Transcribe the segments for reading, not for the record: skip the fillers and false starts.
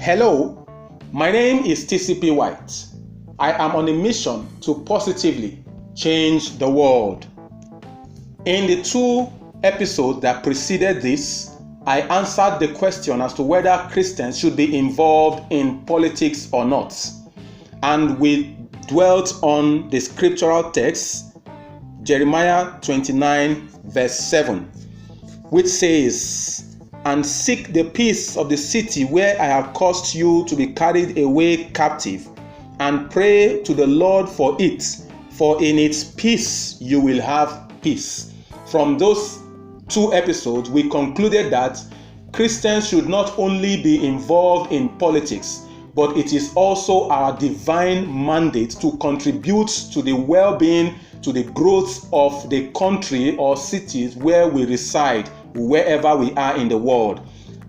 Hello, my name is TCP White. I am on a mission to positively change the world. In the 2 episodes that preceded this, I answered the question as to whether Christians should be involved in politics or not. And we dwelt on the scriptural text, Jeremiah 29 verse 7, which says, "And seek the peace of the city where I have caused you to be carried away captive, and pray to the Lord for it, for in its peace you will have peace." From those 2 episodes, we concluded that Christians should not only be involved in politics, but it is also our divine mandate to contribute to the well-being, to the growth of the country or cities where we reside, wherever we are in the world.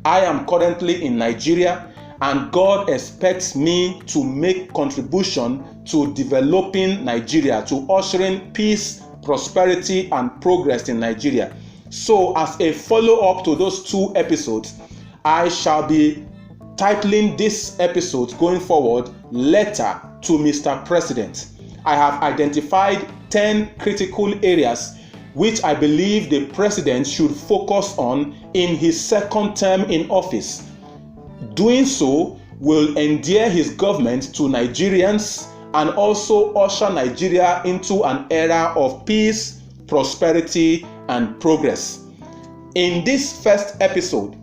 I am currently in Nigeria, and God expects me to make contribution to developing Nigeria, to ushering peace, prosperity, and progress in Nigeria. So, as a follow-up to those 2 episodes, I shall be titling this episode going forward, "Letter to Mr. President." I have identified 10 critical areas which I believe the president should focus on in his second term in office. Doing so will endear his government to Nigerians and also usher Nigeria into an era of peace, prosperity, and progress. In this first episode,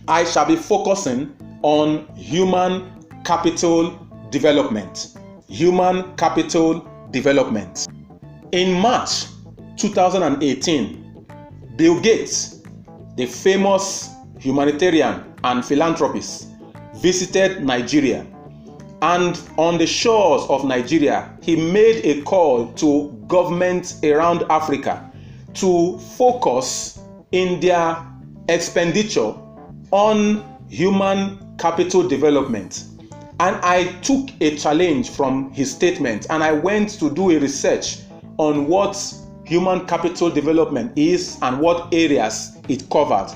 I shall be focusing on human capital development. Human capital development. In March 2018, Bill Gates, the famous humanitarian and philanthropist, visited Nigeria. And on the shores of Nigeria, he made a call to governments around Africa to focus in their expenditure on human capital development. And I took a challenge from his statement, and I went to do a research on what human capital development is and what areas it covered.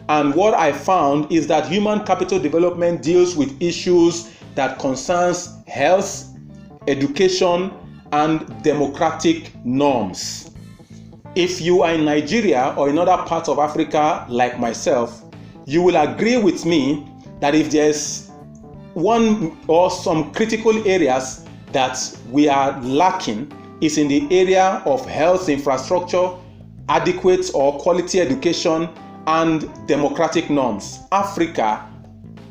And what I found is that human capital development deals with issues that concerns health, education, and democratic norms. If you are in Nigeria or in other parts of Africa like myself, you will agree with me that if there's one or some critical areas that we are lacking, is in the area of health infrastructure, adequate or quality education, and democratic norms. Africa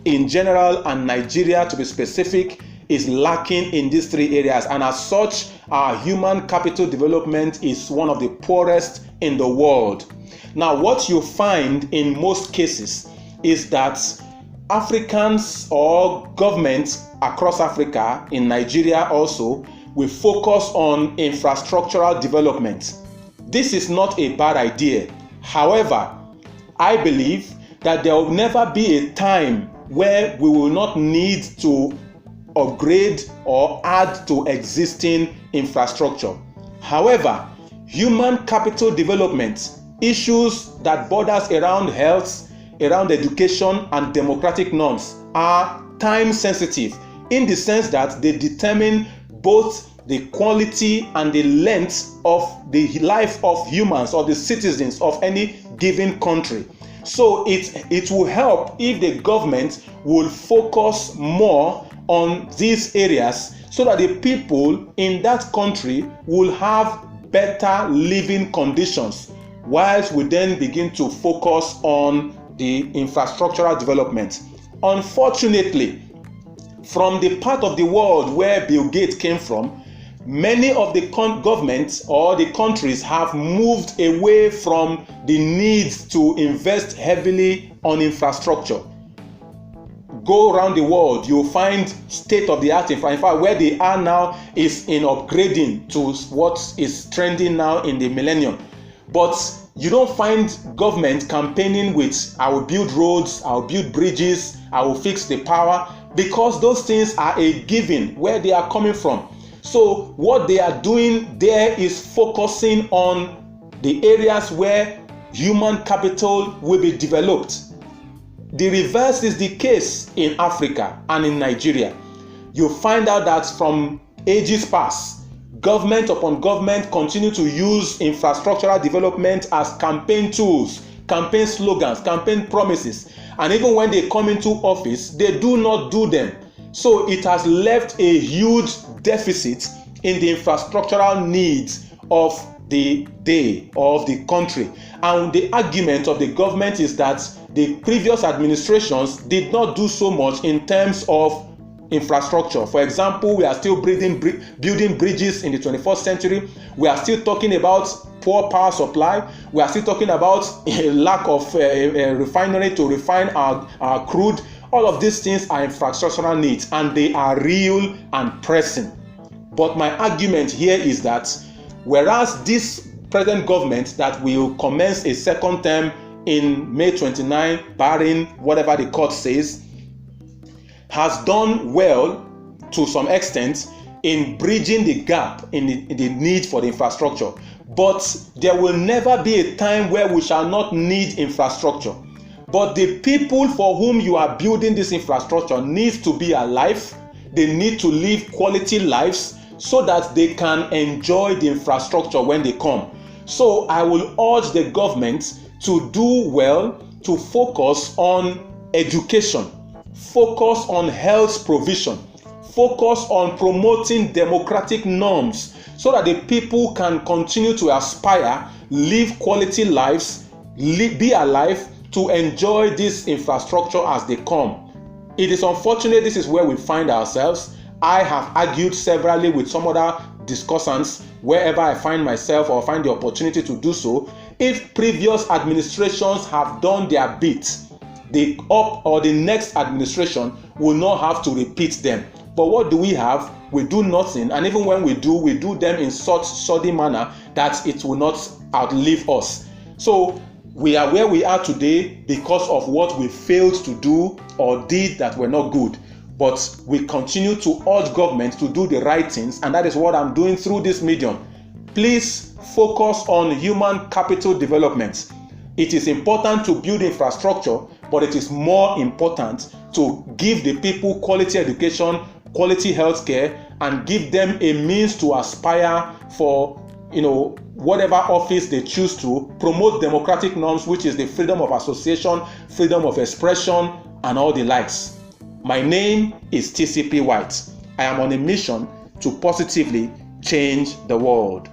in general, and Nigeria to be specific, is lacking in these 3 areas, and as such, our human capital development is one of the poorest in the world. Now, what you find in most cases is that Africans or governments across Africa, in Nigeria also, we focus on infrastructural development. This is not a bad idea. However, I believe that there will never be a time where we will not need to upgrade or add to existing infrastructure. However, human capital development, issues that borders around health, around education, and democratic norms are time sensitive, in the sense that they determine both the quality and the length of the life of humans or the citizens of any given country. So it will help if the government will focus more on these areas so that the people in that country will have better living conditions, whilst we then begin to focus on the infrastructural development. Unfortunately, from the part of the world where Bill Gates came from, many of the governments or the countries have moved away from the need to invest heavily on infrastructure. Go around the world, you'll find state-of-the-art infrastructure. In fact, where they are now is in upgrading to what is trending now in the millennium. But you don't find government campaigning with, "I will build roads, I will build bridges, I will fix the power," because those things are a given where they are coming from. So what they are doing there is focusing on the areas where human capital will be developed. The reverse is the case in Africa and in Nigeria. You find out that from ages past, government upon government continue to use infrastructural development as campaign tools, campaign slogans, campaign promises, and even when they come into office, they do not do them. So it has left a huge deficit in the infrastructural needs of the day, of the country. And the argument of the government is that the previous administrations did not do so much in terms of infrastructure. For example, we are still building bridges in the 21st century. We are still talking about poor power supply. We are still talking about a lack of a refinery to refine our crude. All of these things are infrastructural needs, and they are real and pressing. But my argument here is that whereas this present government that will commence a second term in May 29, barring whatever the court says, has done well to some extent in bridging the gap in the need for the infrastructure. But there will never be a time where we shall not need infrastructure. But the people for whom you are building this infrastructure needs to be alive. They need to live quality lives so that they can enjoy the infrastructure when they come. So I will urge the government to do well, to focus on education, focus on health provision, focus on promoting democratic norms so that the people can continue to aspire, live quality lives, be alive to enjoy this infrastructure as they come. It is unfortunate this is where we find ourselves. I have argued severally with some other discussants wherever I find myself or find the opportunity to do so. If previous administrations have done their bit, the next administration will not have to repeat them. But what do we have? We do nothing, and even when we do them in such shoddy manner that it will not outlive us. So we are where we are today because of what we failed to do or did that were not good. But we continue to urge government to do the right things, and that is what I'm doing through this medium. Please focus on human capital development. It is important to build infrastructure, but it is more important to give the people quality education, quality healthcare, and give them a means to aspire for, whatever office they choose to, promote democratic norms, which is the freedom of association, freedom of expression, and all the likes. My name is TCP White. I am on a mission to positively change the world.